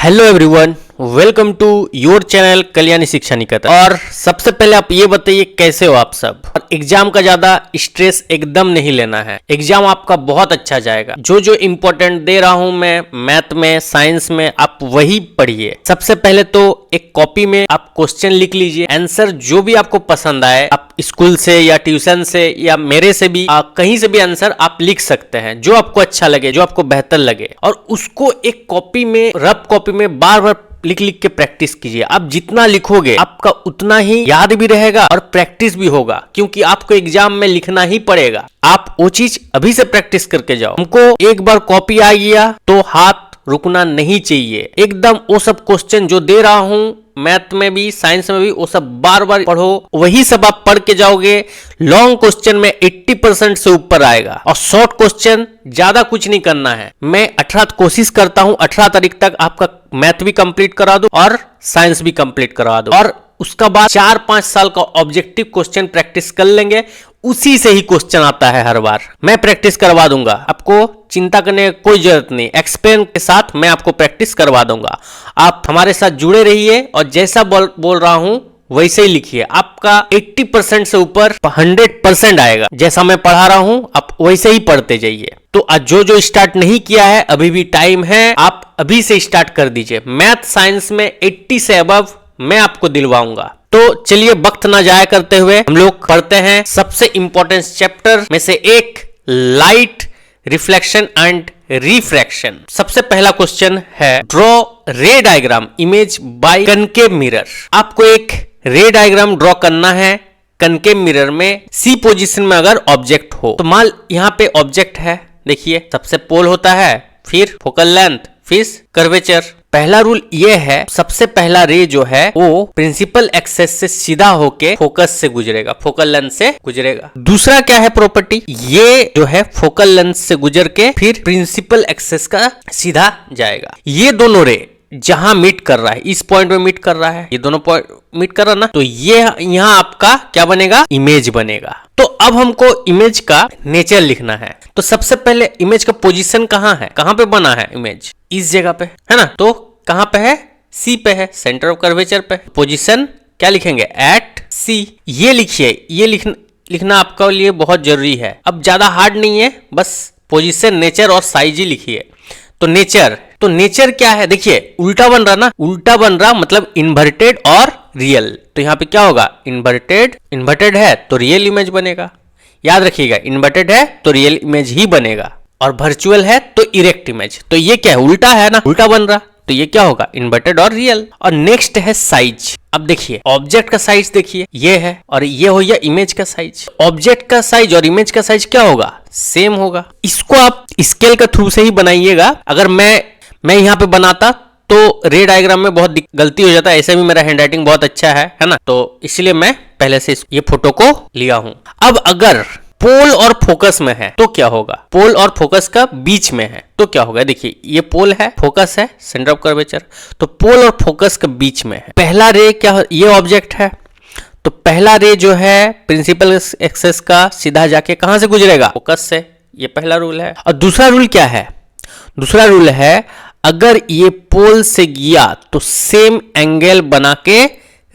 Hello everyone, welcome to your channel Kalyani Shiksha Niketan. और सबसे पहले आप ये बताइए कैसे हो आप सब। और एग्जाम का ज्यादा स्ट्रेस एकदम नहीं लेना है, एग्जाम आपका बहुत अच्छा जाएगा। जो जो इम्पोर्टेंट दे रहा हूं मैं मैथ में, साइंस में, आप वही पढ़िए। सबसे पहले तो एक कॉपी में आप क्वेश्चन लिख लीजिए, आंसर जो भी आपको पसंद आए, आप स्कूल से या ट्यूशन से या मेरे से भी कहीं से भी आंसर आप लिख सकते हैं, जो आपको अच्छा लगे, जो आपको बेहतर लगे। और उसको एक कॉपी में, रफ कॉपी में बार बार लिख लिख के प्रैक्टिस कीजिए। आप जितना लिखोगे आपका उतना ही याद भी रहेगा और प्रैक्टिस भी होगा, क्योंकि आपको एग्जाम में लिखना ही पड़ेगा। आप वो चीज अभी से प्रैक्टिस करके जाओ। हमको एक बार कॉपी आ गया तो हाथ रुकना नहीं चाहिए, एकदम वो सब क्वेश्चन जो दे रहा हूं मैथ में भी, साइंस में भी, वो सब बार बार पढ़ो। वही सब आप पढ़ के जाओगे, लॉन्ग क्वेश्चन में 80% से ऊपर आएगा। और शॉर्ट क्वेश्चन ज्यादा कुछ नहीं करना है। मैं 18 कोशिश करता हूं 18 तारीख तक आपका मैथ भी कंप्लीट करा दूं और साइंस भी कंप्लीट करवा दूं। और उसका बाद 4-5 साल का ऑब्जेक्टिव क्वेश्चन प्रैक्टिस कर लेंगे, उसी से ही क्वेश्चन आता है हर बार। मैं प्रैक्टिस करवा दूंगा, आपको चिंता करने की कोई जरूरत नहीं। एक्सप्लेन के साथ मैं आपको प्रैक्टिस करवा दूंगा। आप हमारे साथ जुड़े रहिए और जैसा बोल रहा हूं वैसे ही लिखिए। आपका 80% से ऊपर 100% आएगा। जैसा मैं पढ़ा रहा हूं आप वैसे ही पढ़ते जाइए। तो आज जो स्टार्ट नहीं किया है, अभी भी टाइम है, आप अभी से स्टार्ट कर दीजिए। मैथ साइंस में 80 से अबव मैं आपको दिलवाऊंगा। तो चलिए वक्त ना जाया करते हुए हम लोग पढ़ते हैं सबसे इंपॉर्टेंट चैप्टर में से एक, लाइट रिफ्लेक्शन एंड रिफ्रैक्शन। सबसे पहला क्वेश्चन है, ड्रॉ रे diagram image by concave mirror. आपको एक रे डायग्राम ड्रॉ करना है कनकेव मिरर में, सी पोजीशन में अगर ऑब्जेक्ट हो। तो मान यहाँ पे ऑब्जेक्ट है, देखिए सबसे पोल होता है, फिर फोकल लेंथ, फिर कर्वेचर। पहला रूल ये है, सबसे पहला रे जो है वो प्रिंसिपल एक्सेस से सीधा होके फोकस से गुजरेगा, फोकल लेंथ से गुजरेगा। दूसरा क्या है प्रॉपर्टी, ये जो है फोकल लेंथ से गुजर के फिर प्रिंसिपल एक्सेस का सीधा जाएगा। ये दोनों रे जहां मीट कर रहा है, इस पॉइंट में मीट कर रहा है, ये दोनों पॉइंट मीट कर रहा है ना, तो ये यहाँ आपका क्या बनेगा, इमेज बनेगा। तो अब हमको इमेज का नेचर लिखना है। तो सबसे पहले इमेज का पोजीशन कहाँ है, कहाँ पे बना है इमेज, इस जगह पे है ना। तो कहाँ पे है, सी पे है, सेंटर ऑफ कर्वेचर पे। पोजीशन क्या लिखेंगे, एट सी। ये लिखिए, ये लिखना आपके लिए बहुत जरूरी है। अब ज्यादा हार्ड नहीं है, बस पोजीशन, नेचर और साइज ही लिखिए। तो नेचर क्या है, देखिए उल्टा बन रहा ना, उल्टा बन रहा मतलब इन्वर्टेड और रियल। तो यहाँ पे क्या होगा, इन्वर्टेड है तो रियल इमेज बनेगा। याद रखिएगा, इन्वर्टेड है तो रियल इमेज ही बनेगा, और वर्चुअल है तो इरेक्ट इमेज। तो ये क्या है, उल्टा है ना, उल्टा बन रहा, तो ये क्या होगा, इन्वर्टेड और रियल। और नेक्स्ट है साइज। अब देखिए ऑब्जेक्ट का साइज देखिए, ये है, और ये हो गया इमेज का साइज। ऑब्जेक्ट का साइज और इमेज का साइज क्या होगा, सेम होगा। इसको आप स्केल के थ्रू से ही बनाइएगा। अगर मैं यहाँ पे बनाता तो रे डायग्राम में बहुत गलती हो जाता है। ऐसे भी मेरा हैंडराइटिंग बहुत अच्छा है ना, तो इसलिए मैं पहले से ये फोटो को लिया हूं। अब अगर पोल और फोकस में है तो क्या होगा, पोल और फोकस का बीच में है तो क्या होगा, देखिए ये पोल है, फोकस है, सेंटर ऑफ कर्वेचर। तो पोल और फोकस के बीच में है। पहला रे क्या, ये ऑब्जेक्ट है, तो पहला रे जो है प्रिंसिपल एक्सेस का सीधा जाके कहां से गुजरेगा, फोकस से। ये पहला रूल है। और दूसरा रूल क्या है, दूसरा रूल है, अगर ये पोल से गया तो सेम एंगल बना के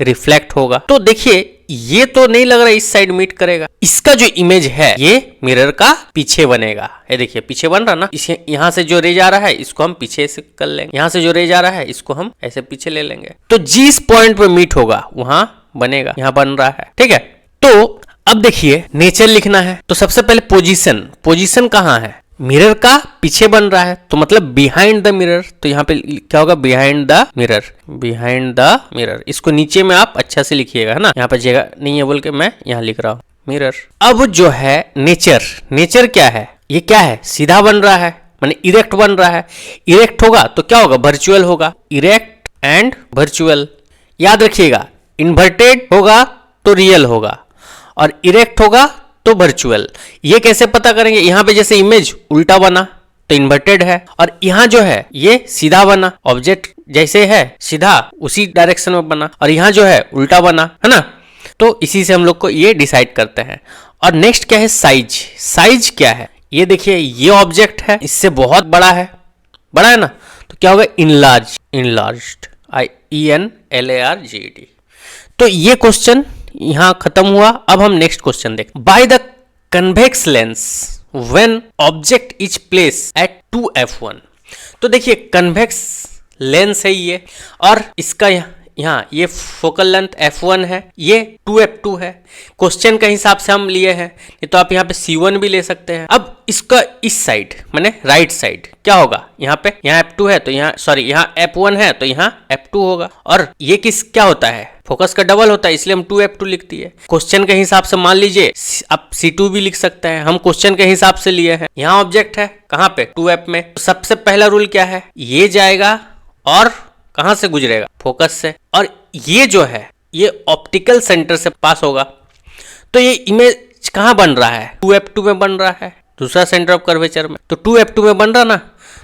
रिफ्लेक्ट होगा। तो देखिए ये तो नहीं लग रहा इस साइड मीट करेगा, इसका जो इमेज है ये मिरर का पीछे बनेगा। ये देखिए पीछे बन रहा ना, इसे यहाँ से जो रे जा रहा है इसको हम पीछे से कर लेंगे, यहाँ से जो रे जा रहा है इसको हम ऐसे पीछे ले लेंगे। तो जिस पॉइंट पे मीट होगा वहां बनेगा, यहाँ बन रहा है, ठीक है। तो अब देखिए नेचर लिखना है। तो सबसे पहले पोजीशन कहाँ है, मिरर का पीछे बन रहा है, तो मतलब बिहाइंड द मिरर। तो यहाँ पे क्या होगा, बिहाइंड द मिरर। इसको नीचे में आप अच्छा से लिखिएगा, है ना, यहाँ पे जगह नहीं है बोल के मैं यहाँ लिख रहा हूँ, मिरर। अब जो है नेचर क्या है, ये क्या है, सीधा बन रहा है, माने इरेक्ट बन रहा है। इरेक्ट होगा तो क्या होगा, वर्चुअल होगा, इरेक्ट एंड वर्चुअल। याद रखिएगा, इन्वर्टेड होगा तो रियल होगा, और इरेक्ट होगा तो वर्चुअल। ये कैसे पता करेंगे, यहाँ पे जैसे इमेज उल्टा बना तो इन्वर्टेड है, और यहाँ जो है ये सीधा बना, ऑब्जेक्ट जैसे है सीधा उसी डायरेक्शन में बना, और यहाँ जो है उल्टा बना, है ना। तो इसी से हम लोग को ये डिसाइड करते हैं। और नेक्स्ट क्या है, साइज क्या है, ये देखिए ये ऑब्जेक्ट है, इससे बहुत बड़ा है ना, तो क्या होगा, इनलार्ज, इनलार्ज्ड, IENLARGED। तो ये क्वेश्चन यहां खत्म हुआ। अब हम नेक्स्ट क्वेश्चन देखते हैं। By the convex lens when object is place at 2f1। तो देखिए कन्वेक्स लेंस है ये, और इसका यहाँ ये फोकल लेंथ f1 है, ये 2f2 है। क्वेश्चन के हिसाब से हम लिए हैं, नहीं तो आप यहाँ पे c1 भी ले सकते हैं। अब इसका इस साइड माने राइट साइड क्या होगा, यहाँ पे यहाँ f2 है तो यहाँ सॉरी यहाँ f1 है तो यहाँ f2 होगा, और ये किस क्या होता है, फोकस का डबल होता है, इसलिए हम 2f2 लिखती है। क्वेश्चन के हिसाब से मान लीजिए आप c2 भी लिख सकते हैं, हम क्वेश्चन के हिसाब से लिए हैं। यहाँ ऑब्जेक्ट है कहाँ पे, 2f में। तो सबसे पहला रूल क्या है, ये जाएगा और कहां से गुजरेगा, फोकस से, और ये जो है ये ऑप्टिकल सेंटर से पास होगा। तो ये इमेज कहां बन रहा है, 2f2 में बन रहा है, दूसरा सेंटर ऑफ कर्वेचर में। तो 2f2 में बन रहा ना,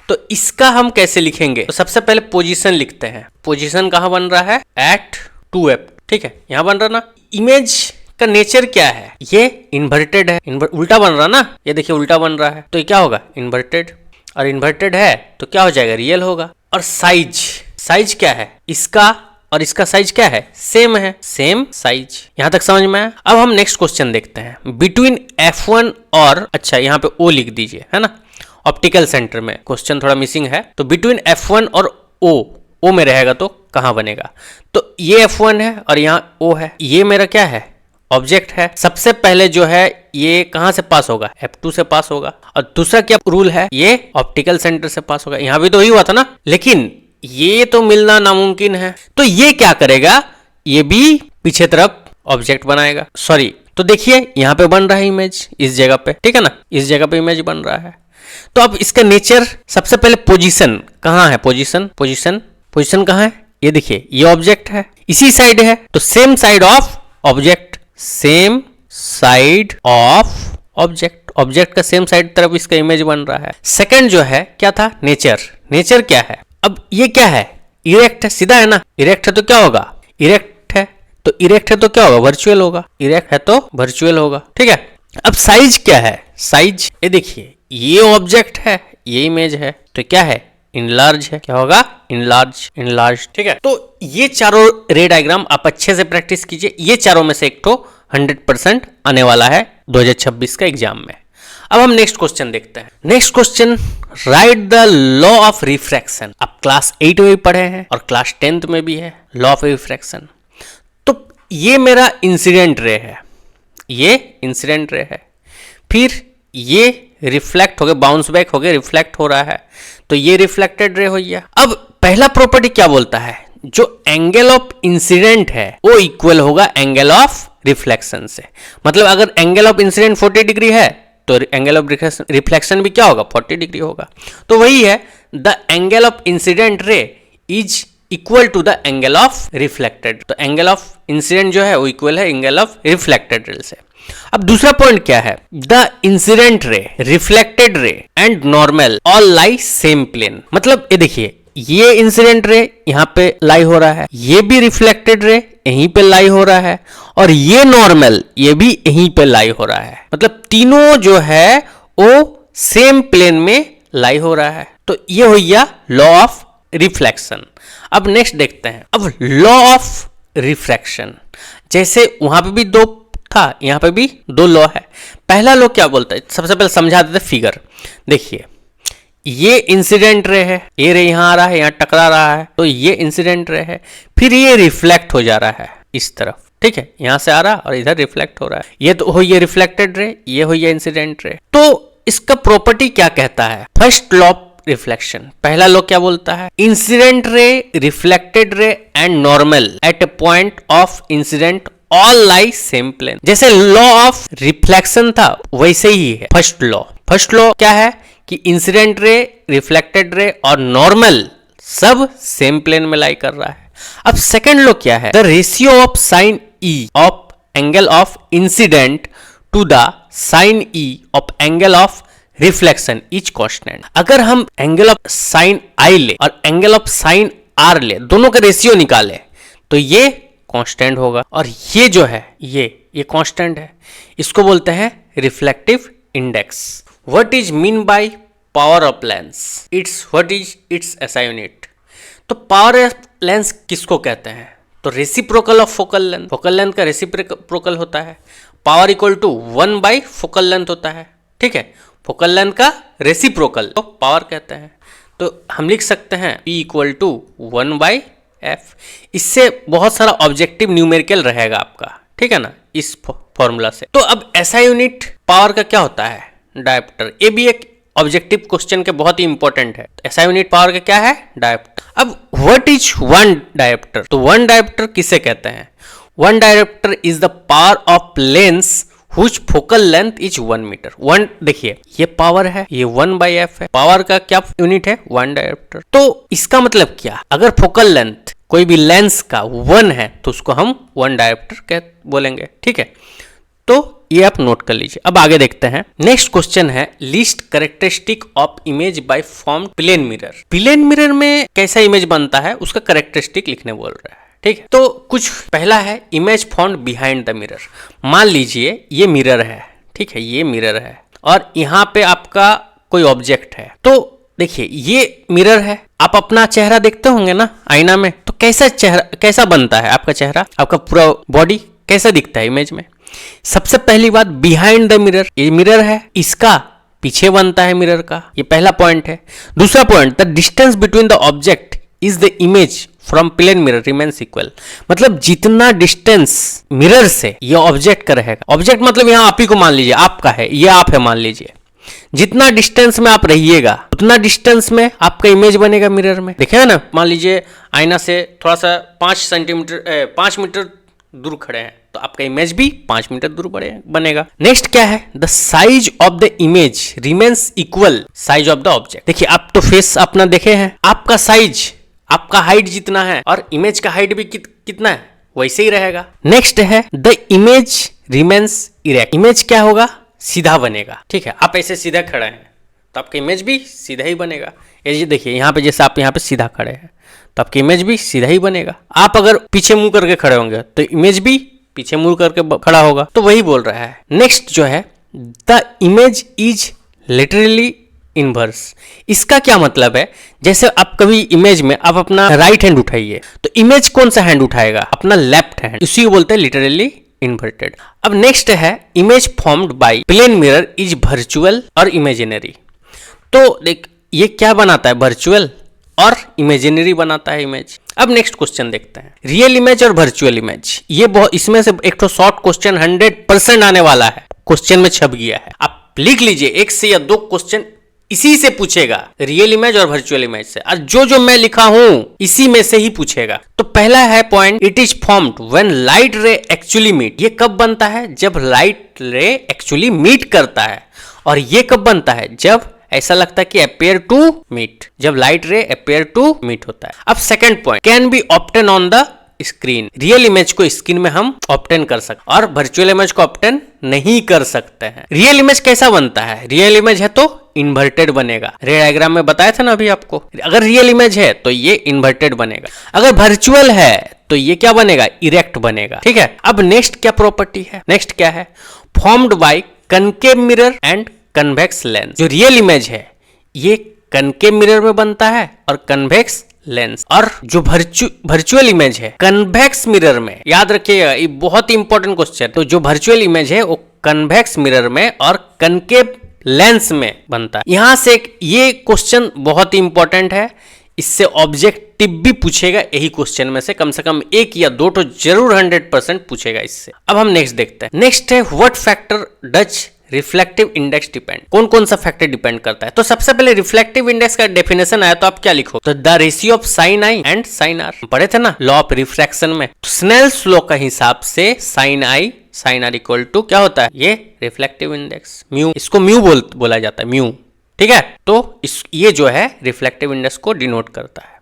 तो इसका हम कैसे लिखेंगे, तो सबसे पहले पोजीशन लिखते हैं। पोजीशन कहां बन रहा है, एट 2f, ठीक है, यहां बन रहा ना। इमेज का नेचर क्या है, ये इन्वर्टेड है, उल्टा बन रहा ना, ये देखिए उल्टा बन रहा है, तो ये क्या होगा, इन्वर्टेड, और इन्वर्टेड है तो क्या हो जाएगा, रियल होगा। और साइज, साइज क्या है, इसका और इसका साइज क्या है, सेम है, सेम साइज। यहां तक समझ में आया। अब हम नेक्स्ट क्वेश्चन देखते हैं। बिटवीन f1 और, अच्छा यहाँ पे O लिख दीजिए, है ना, ऑप्टिकल सेंटर में क्वेश्चन थोड़ा मिसिंग है, तो बिटवीन f1 और O में रहेगा तो कहां बनेगा, तो ये f1 है और यहाँ O है, ये मेरा क्या है, ऑब्जेक्ट है। सबसे पहले जो है ये कहां से पास होगा, f2 से पास होगा, और दूसरा क्या रूल है, ये ऑप्टिकल सेंटर से पास होगा। यहां भी तो वही हुआ था ना, लेकिन ये तो मिलना नामुमकिन है, तो ये क्या करेगा, ये भी पीछे तरफ ऑब्जेक्ट बनाएगा, सॉरी। तो देखिए यहां पे बन रहा है इमेज, इस जगह पे, ठीक है ना, इस जगह पे इमेज बन रहा है। तो अब इसका नेचर, सबसे पहले पोजीशन कहां है, पोजीशन, पोजीशन, पोजीशन कहां है, ये देखिए ये ऑब्जेक्ट है, इसी साइड है, तो same side of object, same side of object, object का सेम साइड तरफ इसका इमेज बन रहा है। सेकंड जो है क्या था, नेचर, नेचर क्या है, अब ये क्या है, इरेक्ट है, सीधा है ना, इरेक्ट है तो क्या होगा, इरेक्ट है तो इरेक्ट है तो क्या होगा, वर्चुअल होगा, इरेक्ट है तो वर्चुअल होगा, ठीक है। अब साइज क्या है, साइज, ये देखिए ये ऑब्जेक्ट है, ये इमेज है, तो क्या है, इनलार्ज है, क्या होगा, इनलार्ज, इनलार्ज, ठीक है। तो ये चारों रे डायग्राम आप अच्छे से प्रैक्टिस कीजिए, ये चारों में से एक तो 100% आने वाला है 2026 का एग्जाम में। अब हम नेक्स्ट क्वेश्चन देखते हैं। Next question, right the law of refraction. आप क्लास 8 में भी पढ़े हैं और क्लास 10th में भी है लॉ ऑफ रिफ्रैक्शन। तो ये मेरा इंसिडेंट रे है, ये इंसिडेंट रे है, फिर ये रिफ्लेक्ट हो गया, बाउंस बैक हो गया, रिफ्लेक्ट हो रहा है, तो ये रिफ्लेक्टेड रे हो गया। अब पहला प्रॉपर्टी क्या बोलता है, जो एंगल ऑफ इंसिडेंट है वो इक्वल होगा एंगल ऑफ रिफ्लेक्शन से। मतलब अगर एंगल ऑफ इंसिडेंट 40 डिग्री है तो एंगल ऑफ रिफ्लेक्शन भी क्या होगा, 40 डिग्री होगा। तो वही है, the angle of incident ray is equal to the angle of reflected. तो एंगल ऑफ इंसिडेंट जो है वो इक्वल है एंगल ऑफ रिफ्लेक्टेड रे से। अब दूसरा पॉइंट क्या है, the incident ray, reflected ray and normal all lie same plane. मतलब ये देखिए ये इंसिडेंट रे यहाँ पे लाई हो रहा है, ये भी रिफ्लेक्टेड रे यहीं पे लाई हो रहा है, और ये नॉर्मल ये भी यहीं पे लाई हो रहा है। मतलब तीनों जो है वो सेम प्लेन में लाई हो रहा है। तो ये हो गया लॉ ऑफ रिफ्लेक्शन। अब नेक्स्ट देखते हैं, अब लॉ ऑफ रिफ्रैक्शन, जैसे वहां पे भी दो था, यहाँ पे भी दो लॉ है। पहला लॉ क्या बोलता है, सबसे पहले समझा देते फिगर। देखिए ये इंसिडेंट रे है, ये रे यहाँ आ रहा है, यहाँ टकरा रहा है, तो ये इंसिडेंट रे है, फिर ये रिफ्लेक्ट हो जा रहा है इस तरफ, ठीक है, यहाँ से आ रहा और इधर रिफ्लेक्ट हो रहा है, ये तो हो ये रिफ्लेक्टेड रे, ये हो ये इंसिडेंट रे। तो इसका प्रॉपर्टी क्या कहता है, फर्स्ट लॉ ऑफ रिफ्लेक्शन, पहला लॉ क्या बोलता है, incident ray, reflected ray and normal at a point of incident all lie same plane. जैसे लॉ ऑफ रिफ्लेक्शन था वैसे ही है फर्स्ट लॉ। फर्स्ट लॉ क्या है कि इंसिडेंट रे, रिफ्लेक्टेड रे और नॉर्मल सब सेम प्लेन में लाई कर रहा है। अब सेकंड लॉ क्या है, the ratio of sine e of angle of incident to the sine e of angle of reflection is constant. अगर हम एंगल ऑफ साइन आई ले और एंगल ऑफ साइन आर ले, दोनों का रेशियो निकाले, तो ये कांस्टेंट होगा, और ये जो है ये कांस्टेंट है। इसको बोलते हैं reflective index. What is mean by power of lens, it's what is it's SI unit. तो पावर ऑफ लेंस किसको कहते हैं? तो reciprocal of focal length, focal length का रेसिप्रोकल होता है। Power equal to 1 by focal length होता है, ठीक है, फोकल लेंथ का रेसिप्रोकल तो पावर कहते हैं। तो हम लिख सकते हैं P equal to 1 by f. इससे बहुत सारा ऑब्जेक्टिव न्यूमेरिकल रहेगा आपका, ठीक है ना, इस फॉर्मूला से। तो अब एसआई यूनिट पावर का क्या होता है? डायोप्टर। ये भी एक ऑब्जेक्टिव क्वेश्चन के बहुत ही इंपॉर्टेंट है। एसआई यूनिट पावर का क्या है? डायोप्टर। अब व्हाट इज वन डायोप्टर? तो वन डायोप्टर किसे कहते हैं? One dioptre is the power of lens which focal length is 1 metre. One, देखिए ये पावर है, ये 1 बाई एफ है। पावर का क्या यूनिट है? One dioptre. तो इसका मतलब क्या? अगर फोकल लेंथ कोई भी लेंस का 1 है तो उसको हम वन डायोप्टर बोलेंगे, ठीक है। तो ये आप नोट कर लीजिए। अब आगे देखते हैं। नेक्स्ट क्वेश्चन है list characteristic of image by form plane mirror. Plane mirror में कैसा इमेज बनता है उसका कैरेक्टरिस्टिक लिखने बोल रहा है, ठीक है। तो कुछ पहला है image found behind the mirror. मान लीजिए ये मिरर है, ठीक है, ये मिरर है और यहाँ पे आपका कोई ऑब्जेक्ट है। तो देखिए ये मिरर है, आप अपना चेहरा देखते होंगे ना आईना में, तो कैसा चेहरा, कैसा बनता है आपका चेहरा, आपका पूरा बॉडी कैसा दिखता है इमेज में? सबसे पहली बात बिहाइंड द मिरर, ये मिरर है, इसका पीछे बनता है मिरर का, ये पहला पॉइंट है। दूसरा point, the distance between the object is the image from plane mirror remains equal. मतलब जितना डिस्टेंस मिरर से ये ऑब्जेक्ट का रहेगा, ऑब्जेक्ट मतलब यहाँ आप ही को मान लीजिए, आपका है, ये आप है मान लीजिए, जितना डिस्टेंस में आप रहिएगा उतना डिस्टेंस में आपका इमेज बनेगा मिरर में। देखिए ना, मान लीजिए आईना से थोड़ा सा 5 मीटर दूर खड़े हैं तो आपका इमेज भी 5 मीटर दूर बनेगा। नेक्स्ट क्या है? The size of the image remains equal size of the object. देखिए आप तो फेस अपना देखे हैं, आपका साइज, आपका हाइट जितना है और इमेज का हाइट भी कितना है वैसे ही रहेगा। नेक्स्ट है the image remains erect. Image क्या होगा? सीधा बनेगा, ठीक है। आप ऐसे सीधा खड़े हैं तो आपका इमेज भी सीधा ही बनेगा। ये देखिए यहाँ पे, जैसे आप यहाँ पे सीधा खड़े हैं तो आपकी इमेज भी सीधा ही बनेगा। आप अगर पीछे मुंह करके खड़े होंगे तो इमेज भी पीछे मुंह करके खड़ा होगा। तो वही बोल रहा है। नेक्स्ट जो है the image is literally inverse. इसका क्या मतलब है? जैसे आप कभी इमेज में आप अपना राइट हैंड उठाइए तो इमेज कौन सा हैंड उठाएगा? अपना लेफ्ट हैंड। इसी को बोलते हैं लिटरली इन्वर्टेड। अब नेक्स्ट है image formed by plane mirror is virtual और इमेजिनरी। तो देख ये क्या बनाता है? वर्चुअल और इमेजिनरी बनाता है इमेज। अब नेक्स्ट क्वेश्चन देखते हैं, रियल इमेज और वर्चुअल इमेज। ये बहुत, इसमें से एक तो शॉर्ट क्वेश्चन 100% आने वाला है, क्वेश्चन में छप गया है। आप लिख लीजिए, एक से या दो क्वेश्चन इसी से पूछेगा, रियल इमेज और वर्चुअल इमेज से, और जो मैं लिखा हूं इसी में से ही पूछेगा। तो पहला है point, it is formed when light ray actually meet. ये कब बनता है? जब लाइट रे एक्चुअली मीट करता है। और ये कब बनता है? जब ऐसा लगता है कि अपेयर टू मीट, जब light ray appear to meet होता है। अब second point, can be obtain on the screen. Real image को स्क्रीन में हम ऑब्टेन कर सकते और वर्चुअल इमेज को ऑब्टेन नहीं कर सकते हैं। रियल इमेज कैसा बनता है? रियल इमेज है तो इन्वर्टेड बनेगा, रे डायग्राम में बताया था ना अभी आपको। अगर रियल इमेज है तो ये इन्वर्टेड बनेगा, अगर वर्चुअल है तो ये क्या बनेगा? इरेक्ट बनेगा, ठीक है। अब नेक्स्ट क्या प्रॉपर्टी है? नेक्स्ट क्या है? Formed by concave mirror and convex lens. जो रियल इमेज है ये कनकेव मिरर में बनता है और कन्वेक्स लेंस, और जो वर्चुअल इमेज है कन्वेक्स मिरर में। याद रखिएगा, ये बहुत ही इंपॉर्टेंट क्वेश्चन। तो जो वर्चुअल इमेज है वो कन्वेक्स मिरर में और कनकेव लेंस में बनता है। यहां से ये क्वेश्चन बहुत ही इंपॉर्टेंट है, इससे ऑब्जेक्टिव भी पूछेगा यही क्वेश्चन में से कम एक या दो तो जरूर 100% पूछेगा इससे। अब हम नेक्स्ट देखते हैं। नेक्स्ट है what factor does reflective index depend. कौन कौन सा फैक्टर डिपेंड करता है? तो सबसे पहले रिफ्लेक्टिव इंडेक्स का डेफिनेशन आया तो आप क्या लिखो? तो the ratio of sine i and sine r. पढ़े थे ना लॉ ऑफ रिफ्रैक्शन में। तो स्नेल्स लॉ का हिसाब से sine i sine r equal to क्या होता है? ये रिफ्लेक्टिव इंडेक्स म्यू, इसको म्यू बोला जाता है, म्यू, ठीक है। तो ये जो है रिफ्लेक्टिव इंडेक्स को डिनोट करता है।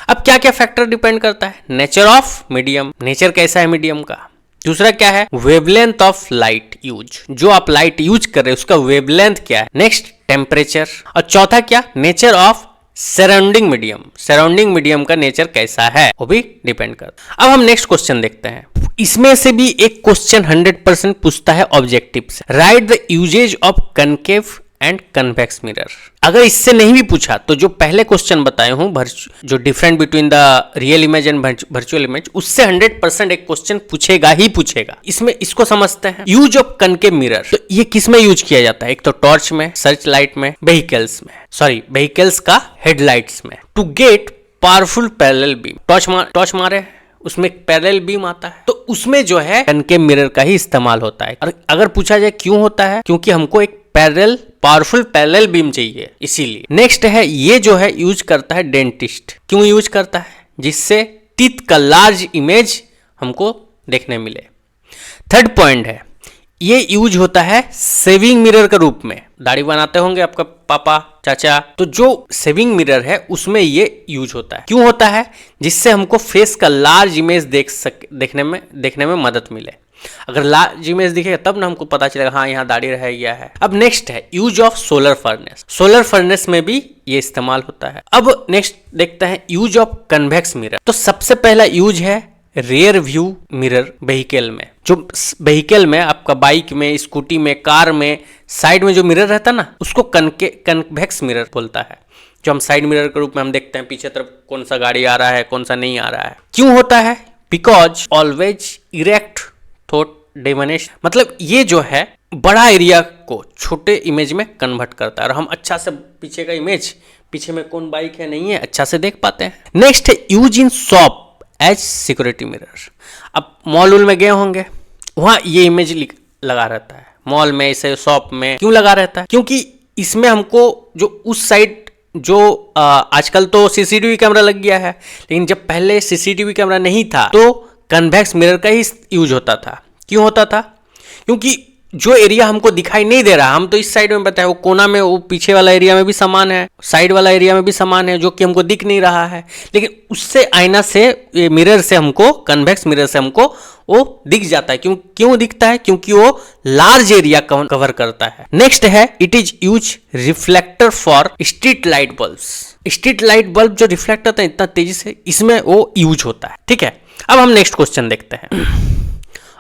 अब क्या क्या फैक्टर डिपेंड करता है? नेचर ऑफ मीडियम, नेचर कैसा है मीडियम का। दूसरा क्या है? वेवलेंथ ऑफ लाइट यूज, जो आप लाइट यूज कर रहे हैं उसका वेवलेंथ क्या है। नेक्स्ट टेम्परेचर, और चौथा क्या? Nature of surrounding medium, surrounding medium का नेचर कैसा है वो भी डिपेंड करता है। अब हम नेक्स्ट क्वेश्चन देखते हैं। इसमें से भी एक क्वेश्चन 100% पूछता है ऑब्जेक्टिव से। Write the uses of concave and convex mirror. अगर इससे नहीं भी पूछा तो जो पहले क्वेश्चन बताए हूं जो different between the real image and virtual image, उससे 100% एक क्वेश्चन पूछेगा ही पूछेगा। इसमें इसको समझते हैं, यूज ऑफ कनकेव मिरर। तो ये किस में यूज किया जाता है? एक तो टॉर्च में, सर्च लाइट में, व्हीकल्स का हेडलाइट्स में, to get powerful parallel beam. Torch मारे उसमें पैरेलल बीम आता है, तो उसमें जो है कनकेव मिरर का ही इस्तेमाल होता है। और अगर पूछा जाए क्यों होता है, क्योंकि हमको एक पावरफुल पैरेलल बीम चाहिए, इसीलिए। नेक्स्ट है, ये जो है यूज करता है डेंटिस्ट। क्यों यूज करता है? जिससे टीथ का लार्ज इमेज हमको देखने मिले। थर्ड पॉइंट है, ये यूज होता है सेविंग मिरर के रूप में। दाढ़ी बनाते होंगे आपका पापा, चाचा, तो जो सेविंग मिरर है उसमें ये यूज होता है। क्यों होता है? जिससे हमको फेस का लार्ज इमेज देखने में मदद मिले। अगर लार्ज इमेज दिखेगा तब ना हमको पता चलेगा हाँ यहाँ दाढ़ी रह गया है। अब नेक्स्ट है use of solar furnace. Solar furnace में भी ये इस्तेमाल होता है। अब नेक्स्ट देखते हैं यूज ऑफ कन्वेक्स मिरर। तो सबसे पहला यूज है रेयर व्यू मिरर व्हीकल में। जो व्हीकल में आपका बाइक में, स्कूटी में, कार में साइड में जो मिरर रहता है ना, उसको कन्वेक्स मिरर बोलता है। जो हम साइड मिरर के रूप में हम देखते हैं पीछे तरफ कौन सा गाड़ी आ रहा है, कौन सा नहीं आ रहा है। क्यों होता है? Because always erect thought diminish, मतलब ये जो है बड़ा एरिया को छोटे इमेज में कन्वर्ट करता है और हम अच्छा से पीछे का इमेज, पीछे में कौन बाइक है नहीं है, अच्छा से देख पाते हैं। नेक्स्ट है use in shop as security mirror. अब मॉल में गए होंगे, वहां ये इमेज लगा रहता है। मॉल में, इसे शॉप में क्यों लगा रहता है? क्योंकि इसमें हमको जो उस साइड जो आजकल तो सीसीटीवी कैमरा लग गया है, लेकिन जब पहले सीसीटीवी कैमरा नहीं था तो कन्वेक्स मिरर का ही यूज होता था। क्यों होता था? क्योंकि जो एरिया हमको दिखाई नहीं दे रहा, हम तो इस साइड में बताए, वो कोना में, वो पीछे वाला एरिया में भी सामान है, साइड वाला एरिया में भी सामान है जो कि हमको दिख नहीं रहा है, लेकिन उससे आईना से, मिरर से हमको, कन्वेक्स मिरर से हमको वो दिख जाता है। क्यों दिखता है? क्योंकि वो लार्ज एरिया कवर करता है। नेक्स्ट है, it is use reflector for street light bulbs. Street light bulb जो रिफ्लेक्ट होता है इतना तेजी से, इसमें वो यूज होता है। ठीक है, अब हम नेक्स्ट क्वेश्चन देखते हैं।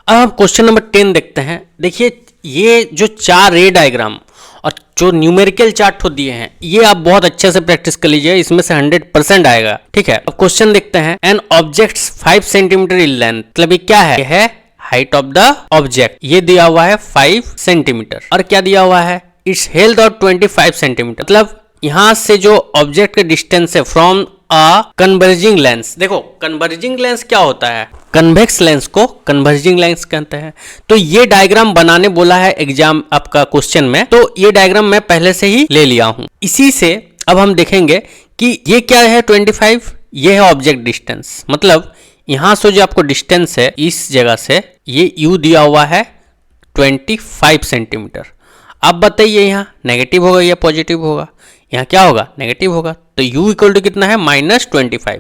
अब हम क्वेश्चन नंबर 10 देखते हैं। देखिए, ये जो 4 रे डायग्राम और जो न्यूमेरिकल चार्ट हो दिए हैं, ये आप बहुत अच्छे से प्रैक्टिस कर लीजिए, इसमें से 100% आएगा। ठीक है, अब क्वेश्चन देखते हैं। An object 5 centimetre in length, मतलब ये क्या है? ये है हाइट ऑफ द ऑब्जेक्ट। ये दिया हुआ है 5 सेंटीमीटर। और क्या दिया हुआ है? इट्स हेल्थ और 25 सेंटीमीटर। मतलब यहां से जो ऑब्जेक्ट का डिस्टेंस है फ्रॉम कन्वर्जिंग लेंस। देखो, कन्वर्जिंग लेंस क्या होता है? कन्वेक्स लेंस को कन्वर्जिंग लेंस कहते हैं। तो ये डायग्राम बनाने बोला है एग्जाम आपका क्वेश्चन में, तो ये डायग्राम मैं पहले से ही ले लिया हूं। इसी से अब हम देखेंगे कि ये क्या है 25, ये है ऑब्जेक्ट डिस्टेंस। मतलब यहां से जो आपको डिस्टेंस है इस जगह से, ये यू दिया हुआ है 25 सेंटीमीटर। अब बताइए यहाँ नेगेटिव होगा या पॉजिटिव होगा? यहाँ क्या होगा? नेगेटिव होगा। तो u इक्वल टू कितना है? -25।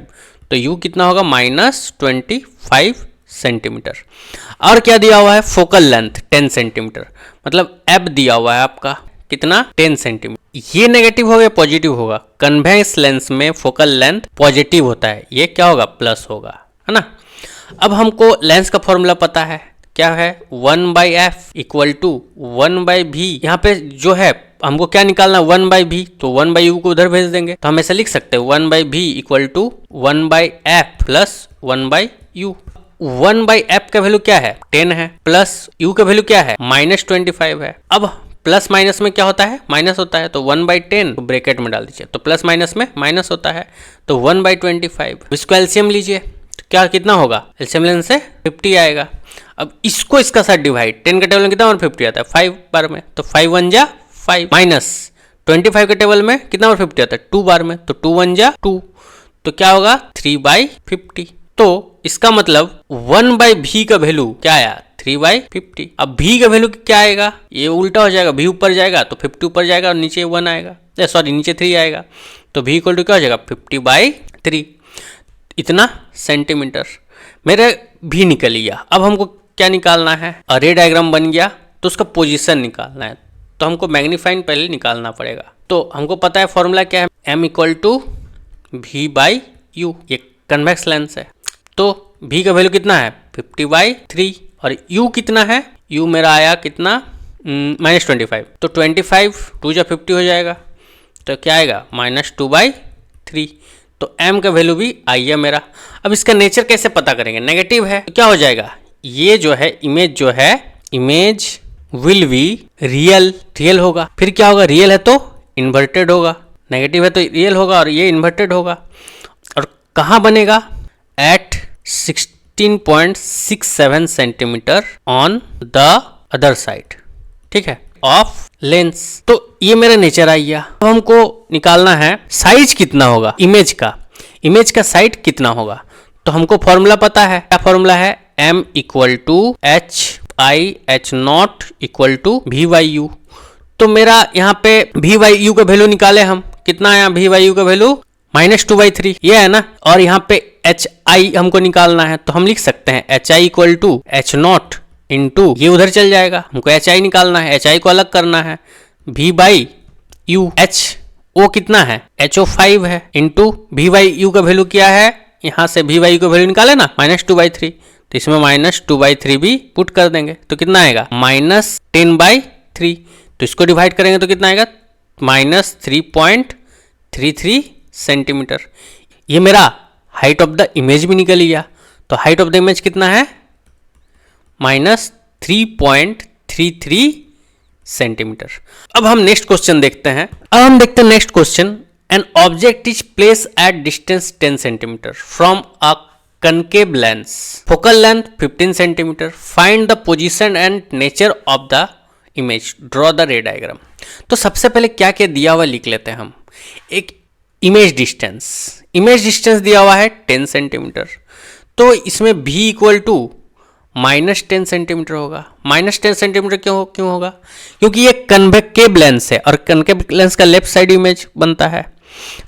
तो u कितना होगा? -25 सेंटीमीटर। और क्या दिया हुआ है? Focal length 10 centimetre. मतलब एफ दिया हुआ है आपका कितना? 10 सेंटीमीटर। ये नेगेटिव होगा या पॉजिटिव होगा? कन्वेक्स लेंस में फोकल लेंथ पॉजिटिव होता है, ये क्या होगा? प्लस होगा, है ना। अब हमको लेंस का फॉर्मूला पता है, क्या है? 1/f equal to 1/v। यहाँ पे जो है हमको क्या निकालना? 1/v, तो 1/u को उधर भेज देंगे, तो हम ऐसा लिख सकते हैं 1/v equal to 1/f plus 1/u। 1/f का वैल्यू क्या है? 10 है, प्लस u का वैल्यू क्या है? -25 है। अब प्लस माइनस में क्या होता है? माइनस होता है, तो 1/10 तो ब्रैकेट में डाल दीजिए, तो प्लस माइनस में माइनस होता है, तो 1/25। इसको एलसीएम लीजिए, तो क्या कितना होगा? एलसीएम लेने से 50 आएगा। अब इसको इसका साथ डिवाइड, 10 के टेबल में कितना और 50 आता है? 5 बार में, तो 5 1 जा 5 माइनस 25 के टेबल में कितना और 50 आता है? 2 बार में, तो 2 1 जा 2, तो क्या होगा? 3/50। तो इसका मतलब 1/v का वैल्यू क्या आया? 3/50। अब v का वैल्यू क्या आएगा? ये उल्टा हो जाएगा, v ऊपर जाएगा तो 50 ऊपर जाएगा और नीचे 1 आएगा, सॉरी नीचे 3 आएगा, तो v इक्वल टू क्या हो जाएगा? 50/3। इतना सेंटीमीटर मेरे भी निकल गया। अब हमको क्या निकालना है? रे डायग्राम बन गया, तो उसका पोजीशन निकालना है, तो हमको मैग्नीफाइंग पहले निकालना पड़ेगा। तो हमको पता है फॉर्मूला क्या है? m equal to v/u। ये कन्वेक्स लेंस है, तो v का वैल्यू कितना है? 50/3। और u कितना है? u मेरा आया कितना? -25, तो 25 2 जा 50 हो जाएगा, तो क्या आएगा -2/3। तो m का वैल्यू भी आई है मेरा। अब इसका नेचर कैसे पता करेंगे, नेगेटिव है तो क्या हो जाएगा, ये जो है इमेज विल बी रियल होगा। फिर क्या होगा, रियल है तो इन्वर्टेड होगा, नेगेटिव है तो रियल होगा और ये इन्वर्टेड होगा। और कहाँ बनेगा, at 16.67 centimetre on the other side, ठीक है, ऑफ लेंस। तो ये मेरा नेचर आ गया। अब हमको निकालना है साइज कितना होगा इमेज का साइड कितना होगा। तो हमको फॉर्मूला पता है, क्या फॉर्मूला है, m equal to h0 equal to v/u। तो मेरा यहाँ पे v/u का वैल्यू निकाले हम, कितना है v/u का वैल्यू -2/3, ये है ना। और यहाँ पे hi हमको निकालना है, तो हम लिख सकते हैं hi equal to h0 into, ये उधर चल जाएगा, हमको hi निकालना है, hi को अलग करना है, v/u, ho कितना है, ho 5 है, इंटू v/u का वैल्यू क्या है, यहाँ से v/u का वैल्यू निकाले ना -2/3, तो इसमें -2/3 भी पुट कर देंगे, तो कितना आएगा -10/3। तो इसको डिवाइड करेंगे तो कितना आएगा -3.33 सेंटीमीटर। ये मेरा हाइट ऑफ द इमेज भी निकल गया। तो हाइट ऑफ द इमेज कितना है, -3.33 सेंटीमीटर। अब हम नेक्स्ट क्वेश्चन देखते हैं। Next question, an object is place at distance 10 centimetre from a concave lens, focal length 15 centimeter, find the position and nature of the image, draw the ray diagram। तो सबसे पहले क्या क्या दिया हुआ लिख लेते हैं हम। एक इमेज डिस्टेंस दिया हुआ है 10 सेंटीमीटर, तो इसमें v इक्वल टू -10 सेंटीमीटर होगा। -10 सेंटीमीटर क्यों होगा, क्योंकि ये कन्वेकेव लेंस है और कन्वेकेव लेंस का लेफ्ट साइड इमेज बनता है,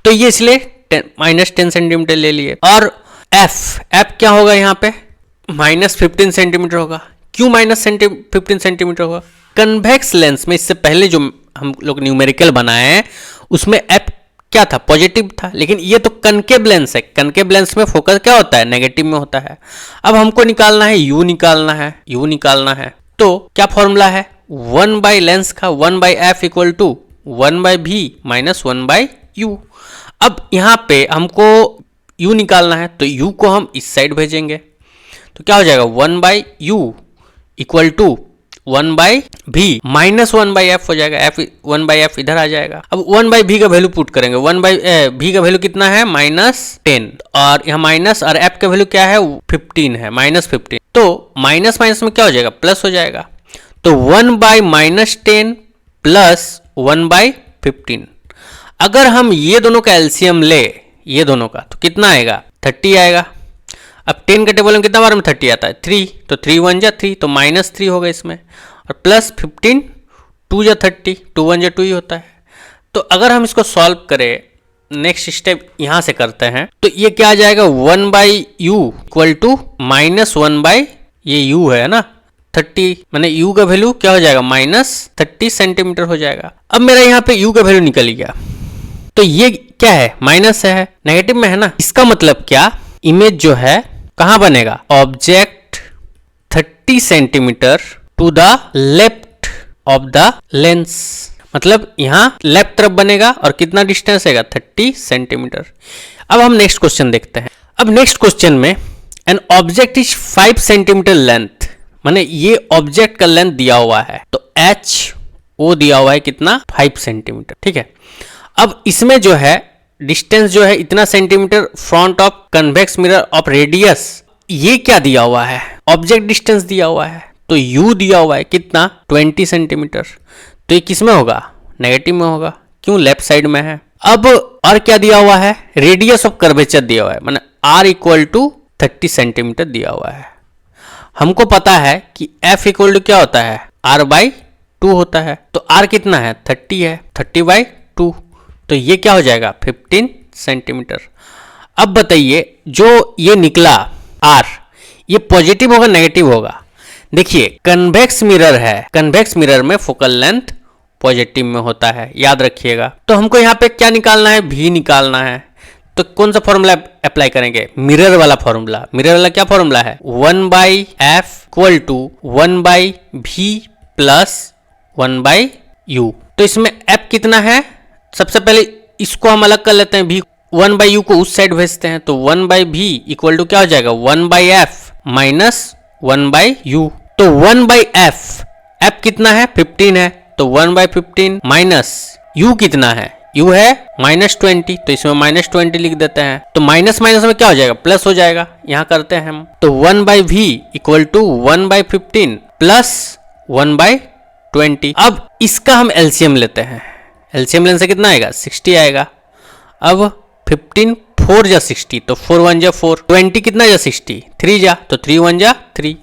तो ये इसलिए -10 सेंटीमीटर ले लिए। और f क्या होगा, यहाँ पे -15 सेंटीमीटर होगा। क्यों -15 सेंटीमीटर होगा, कन्वेक्स लेंस में इससे पहले जो हम लोग न्यूमेरिकल बनाए हैं उसमें f क्या था, पॉजिटिव था, लेकिन ये तो कनकेव लेंस है, कनकेव लेंस में फोकस क्या होता है, नेगेटिव में होता है। अब हमको निकालना है u निकालना है, तो क्या फॉर्मूला है, 1 लेंस का 1/f equal to 1/v minus 1/u। अब यहाँ पे हमको u निकालना है, तो u को हम इस साइड भेजेंगे, तो क्या हो जाएगा 1/u equal to 1/v minus 1/f हो जाएगा, 1/f इधर आ जाएगा। अब 1/v का वैल्यू पुट करेंगे, 1/v का वैल्यू कितना है -10, और यहाँ माइनस और f का वैल्यू क्या है 15 है, -15, तो माइनस में क्या हो जाएगा, प्लस हो जाएगा। तो 1/-10 प्लस 1/15। अगर हम ये दोनों का एलसीएम ले, ये दोनों का, तो कितना आएगा 30 आएगा। अब 10 के टेबल में कितना बार में 30 आता है 3, तो 3 1 जा 3, तो -3 होगा इसमें, और प्लस 15 2 जा 30, 2 1 जा 2 ही होता है। तो अगर हम इसको सॉल्व करें, नेक्स्ट स्टेप यहाँ से करते हैं, तो ये क्या आ जाएगा 1/u इक्वल टू -1/, ये u है ना 30, मैंने u का वैल्यू क्या हो जाएगा -30 सेंटीमीटर हो जाएगा। अब मेरा यहाँ पे u का वैल्यू निकल गया, तो ये क्या है, माइनस है, नेगेटिव में है ना। इसका मतलब क्या, इमेज जो है कहाँ बनेगा, object 30 centimetre to the left of the lens, मतलब यहाँ लेफ्ट तरफ बनेगा, और कितना डिस्टेंस है 30 सेंटीमीटर। अब हम नेक्स्ट क्वेश्चन देखते हैं। अब नेक्स्ट क्वेश्चन में, an object is 5 centimetre length, माने ये ऑब्जेक्ट का लेंथ दिया हुआ है, तो HO दिया हुआ है कितना 5 सेंटीमीटर, ठीक है। अब इसमें जो है डिस्टेंस जो है इतना centimetre front of convex mirror of radius, ये क्या दिया हुआ है, ऑब्जेक्ट डिस्टेंस दिया हुआ है, तो u दिया हुआ है कितना 20 सेंटीमीटर, तो ये किस में होगा, नेगेटिव में होगा, क्यों, लेफ्ट साइड में है। अब और क्या दिया हुआ है, रेडियस ऑफ कर्वेचर दिया हुआ है, माने r इक्वल टू 30 सेंटीमीटर दिया हुआ है। हमको पता है कि f इक्वल टू क्या होता है, r/2 होता है, तो r कितना है 30 है, 30/2, तो ये क्या हो जाएगा 15 सेंटीमीटर। अब बताइए जो ये निकला r, ये पॉजिटिव होगा नेगेटिव होगा। देखिए कन्वेक्स मिरर है, कन्वेक्स मिरर में फोकल लेंथ पॉजिटिव में होता है, याद रखिएगा। तो हमको यहाँ पे क्या निकालना है, v निकालना है, तो कौन सा फॉर्मूला अप्लाई करेंगे, मिरर वाला फॉर्मूला। मिरर वाला क्या फॉर्मूला है, 1/f equal to 1/v plus 1/u। तो इसमें f कितना है, सबसे पहले इसको हम अलग कर लेते हैं, v 1/u को उस साइड भेजते हैं, तो 1/v इक्वल टू क्या हो जाएगा 1/f माइनस 1/u। तो 1/f, f कितना है 15 है, तो 1/15 माइनस u कितना है, u है -20, तो इसमें -20 लिख देते हैं। तो माइनस माइनस में क्या हो जाएगा, प्लस हो जाएगा, यहां करते हैं हम। तो 1/v इक्वल टू 1/15 प्लस 1/20। अब इसका हम एलसीएम लेते हैं, एलसीएम लेने से कितना आएगा 60 आएगा। अब 15 4 जा 60, तो 4 1 जा 4, 20 कितना जा 60 3 जा, तो 3 1 जा 3,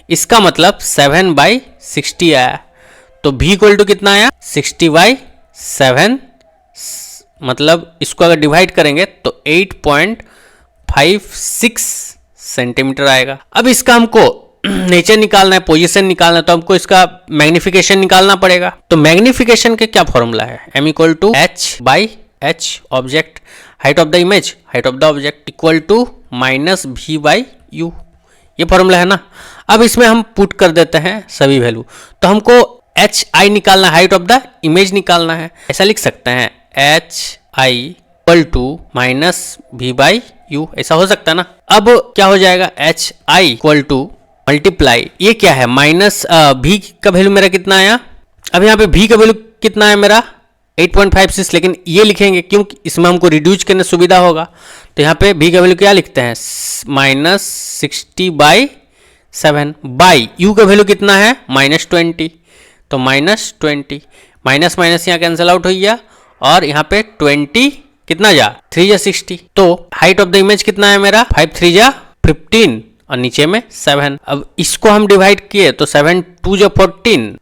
इसका मतलब 7/60 आया। तो v इक्वल टू कितना आया 60/7, मतलब इसको अगर डिवाइड करेंगे तो 8.56 सेंटीमीटर आएगा। अब इसका हमको नेचर निकालना है, पोजीशन निकालना है, तो हमको इसका मैग्निफिकेशन निकालना पड़ेगा। तो मैग्निफिकेशन के क्या फॉर्मूला है, m equal to h/h object, height of the image, height of the object equal to minus v/u, ये फॉर्मूला है ना। अब इसमें हम पुट कर देते हैं सभी वैल्यू, तो हमको hi निकालना है, हाइट ऑफ द इमेज निकालना है। ऐसा लिख सकते हैं hi equal to minus v/u, ऐसा हो सकता है ना। अब क्या हो जाएगा hi इक्वल टू मल्टीप्लाई, ये क्या है माइनस v का वैल्यू मेरा कितना आया, अब यहाँ पे v का वैल्यू कितना है मेरा 8.56, लेकिन ये लिखेंगे क्योंकि इसमें हमको रिड्यूस करने सुविधा होगा। तो यहाँ पे v का वैल्यू क्या लिखते हैं -60/7, बाई u का वैल्यू कितना है -20, तो -20, माइनस माइनस यहाँ कैंसिल आउट हो गया, और यहाँ पे 20 कितना जा 3 जा 60, तो हाइट ऑफ द इमेज कितना है मेरा 5 3 जा 15 और नीचे में 7। अब इसको हम डिवाइड किए तो 7 2 जा 14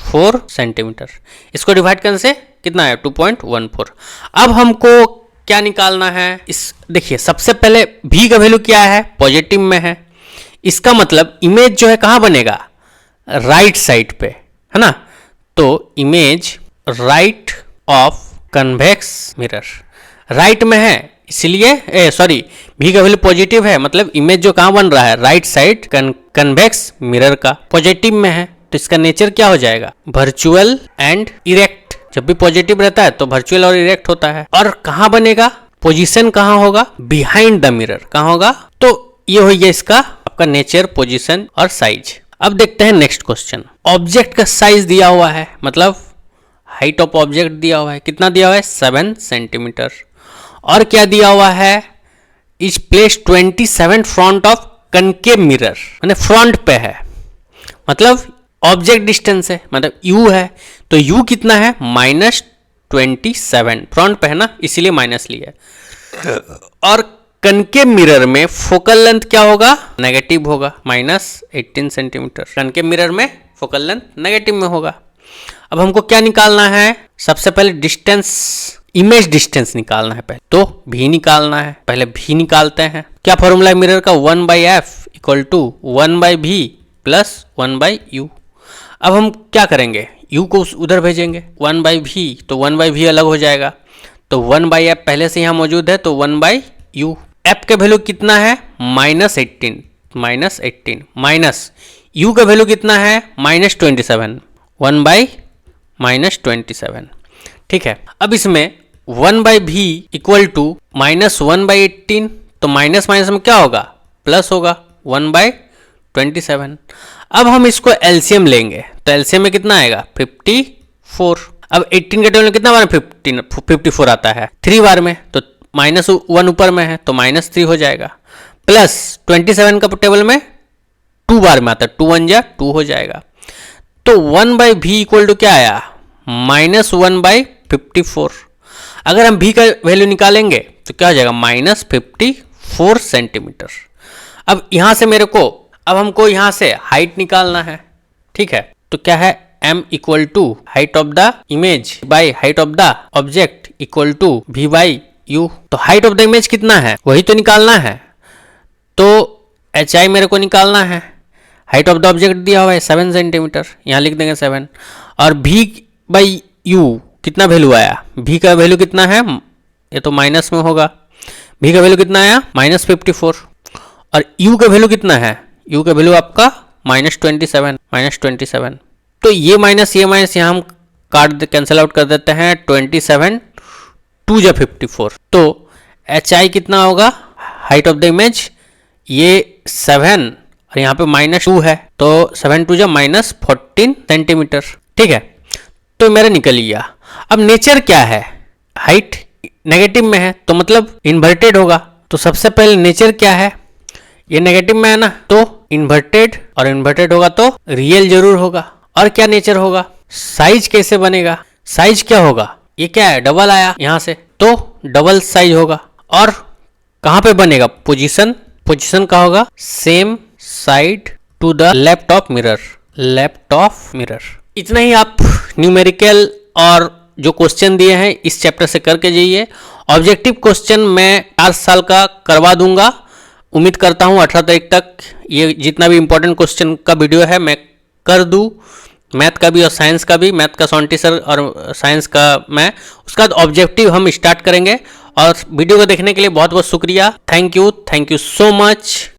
14 सेंटीमीटर, इसको डिवाइड करने से कितना है 2.14। अब हमको क्या निकालना है, इस देखिए सबसे पहले v का वैल्यू क्या है पॉजिटिव में है, इसका मतलब इमेज जो है कहाँ बनेगा राइट साइड पे, है ना। तो image right of convex mirror right में है, इसलिए सॉरी v का वैल्यू पॉजिटिव है, मतलब इमेज जो कहाँ बन रहा है राइट साइड कन्वेक्स मिरर का पॉजिटिव में है, तो इसका नेचर क्या हो जाएगा वर्चुअल एंड इरेक्ट। जब भी पॉजिटिव रहता है तो वर्चुअल और इरेक्ट होता है। और कहाँ बनेगा, पोजीशन कहाँ होगा बिहाइंड द मिरर, कहाँ होगा। तो ये हो गया इसका आपका नेचर, पोजीशन और साइज। अब देखते हैं नेक्स्ट क्वेश्चन। ऑब्जेक्ट का साइज दिया हुआ है, मतलब हाइट ऑफ ऑब्जेक्ट दिया हुआ है, कितना दिया हुआ है 7 सेंटीमीटर, और क्या दिया हुआ है is place 27 front of concave mirror, मैंने फ्रंट पे है, मतलब ऑब्जेक्ट डिस्टेंस है, मतलब u है, तो u कितना है -27, फ्रंट पे है ना इसीलिए माइनस लिया। और कनकेव मिरर में फोकल लेंथ क्या होगा नेगेटिव होगा, -18 सेंटीमीटर, कनकेव मिरर में फोकल लेंथ नेगेटिव में होगा। अब हमको क्या निकालना है, सबसे पहले डिस्टेंस, इमेज डिस्टेंस निकालना है पहले, तो v निकालना है, पहले v निकालते हैं। क्या फॉर्मूला है मिरर का 1/f equal to 1/v plus 1/u। अब हम क्या करेंगे u को उधर भेजेंगे, 1/v तो 1/v अलग हो जाएगा, तो 1/f पहले से यहाँ मौजूद है, तो 1/u। f का वैल्यू कितना है -18 माइनस u का वैल्यू कितना है -27, 1/-27, ठीक है। अब इसमें 1/v इक्वल टू -1/18, तो माइनस माइनस में क्या होगा प्लस होगा 1/27। अब हम इसको एलसीएम लेंगे, तो एलसीएम में कितना आएगा 54। अब 18 के टेबल में कितना बार 54 आता है 3 बार में, तो -1 ऊपर में है तो -3 हो जाएगा, प्लस 27 का टेबल में 2 बार में आता है, 2 1 जा 2 हो जाएगा। तो 1/v इक्वल टू क्या आया -1/54। अगर हम v का वैल्यू निकालेंगे तो क्या हो जाएगा -54 सेंटीमीटर। अब यहां से मेरे को, अब हमको यहां से हाइट निकालना है, ठीक है। तो क्या है m equal to height of the image by height of the object equal to v/u। तो हाइट ऑफ द इमेज कितना है वही तो निकालना है, तो hi मेरे को निकालना है, हाइट ऑफ द ऑब्जेक्ट दिया हुआ है 7 सेंटीमीटर, यहाँ लिख देंगे 7, और v/u कितना वैल्यू आया, v का वैल्यू कितना है, ये तो माइनस में होगा, v का वैल्यू कितना आया -54, और u का वैल्यू कितना है, u का वैल्यू आपका -27, तो ये माइनस यहाँ हम काट कैंसिल आउट कर देते हैं। 27 2 जा 54, तो एच आई कितना होगा, हाइट ऑफ द इमेज ये 7 और यहाँ पे -2 है, तो 7 2 जा -14 सेंटीमीटर। ठीक है, तो मेरा निकल गया। अब नेचर क्या है, हाइट नेगेटिव में है तो मतलब इन्वर्टेड होगा। तो सबसे पहले नेचर क्या है, ये नेगेटिव में है ना, तो इन्वर्टेड, और इन्वर्टेड होगा तो रियल जरूर होगा। और क्या नेचर होगा, साइज कैसे बनेगा, साइज क्या होगा, ये क्या है, डबल आया यहाँ से, तो डबल साइज होगा। और कहाँ पे बनेगा, पोजीशन, पोजीशन का होगा same side to the left of mirror, left of mirror. इतना ही आप न्यूमेरिकल और जो क्वेश्चन दिए हैं इस चैप्टर से करके जाइए। ऑब्जेक्टिव क्वेश्चन मैं 4 साल का करवा दूंगा, उम्मीद करता हूँ 18 तारीख तक ये जितना भी इंपॉर्टेंट क्वेश्चन का वीडियो है मैं कर दूँ, मैथ का भी और साइंस का भी, मैथ का सोंटी सर और साइंस का मैं। उसका बाद ऑब्जेक्टिव हम स्टार्ट करेंगे। और वीडियो को देखने के लिए बहुत बहुत शुक्रिया, थैंक यू सो मच।